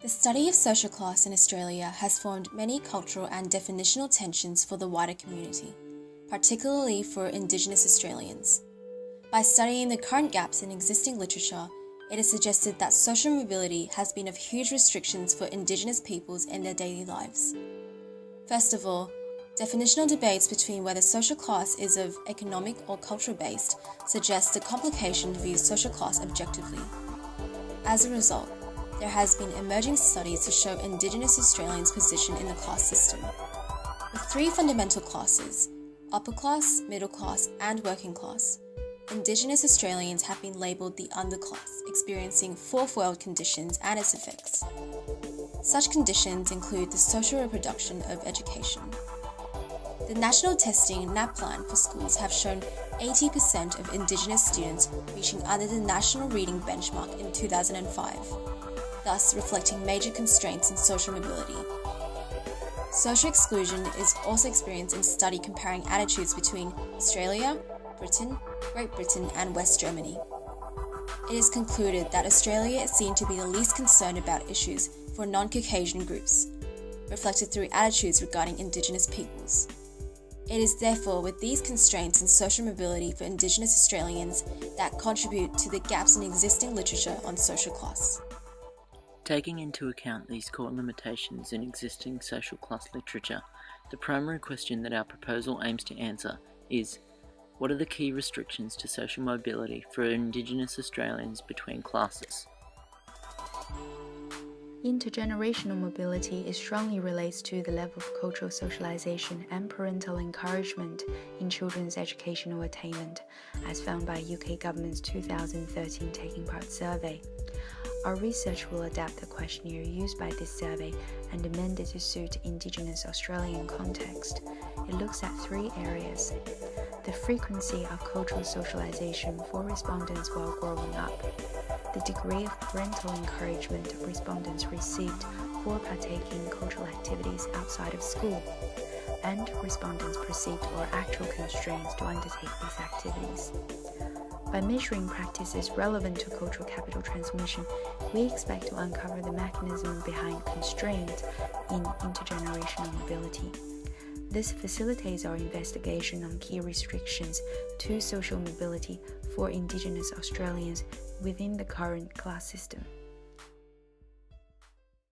The study of social class in Australia has formed many cultural and definitional tensions for the wider community, particularly for Indigenous Australians. By studying the current gaps in existing literature, it is suggested that social mobility has been of huge restrictions for Indigenous peoples in their daily lives. First of all, definitional debates between whether social class is of economic or cultural based suggest the complication to view social class objectively. As a result, there has been emerging studies to show Indigenous Australians' position in the class system. With three fundamental classes, upper class, middle class, and working class, Indigenous Australians have been labelled the underclass, experiencing fourth world conditions and its effects. Such conditions include the social reproduction of education. The National Testing NAPLAN for schools have shown 80% of Indigenous students reaching under the National Reading Benchmark in 2005, thus reflecting major constraints in social mobility. Social exclusion is also experienced in study comparing attitudes between Australia, Britain, Great Britain, and West Germany. It is concluded that Australia is seen to be the least concerned about issues for non-Caucasian groups, reflected through attitudes regarding Indigenous peoples. It is therefore with these constraints in social mobility for Indigenous Australians that contribute to the gaps in existing literature on social class. Taking into account these core limitations in existing social class literature, the primary question that our proposal aims to answer is: what are the key restrictions to social mobility for Indigenous Australians between classes? Intergenerational mobility is strongly related to the level of cultural socialization and parental encouragement in children's educational attainment, as found by UK government's 2013 Taking Part survey. Our research will adapt the questionnaire used by this survey and amend it to suit Indigenous Australian context. It looks at three areas: the frequency of cultural socialization for respondents while growing up, the degree of parental encouragement respondents received for partaking in cultural activities outside of school, and respondents' perceived or actual constraints to undertake these activities. By measuring practices relevant to cultural capital transmission, we expect to uncover the mechanism behind constraints in intergenerational mobility. This facilitates our investigation on key restrictions to social mobility for Indigenous Australians within the current class system.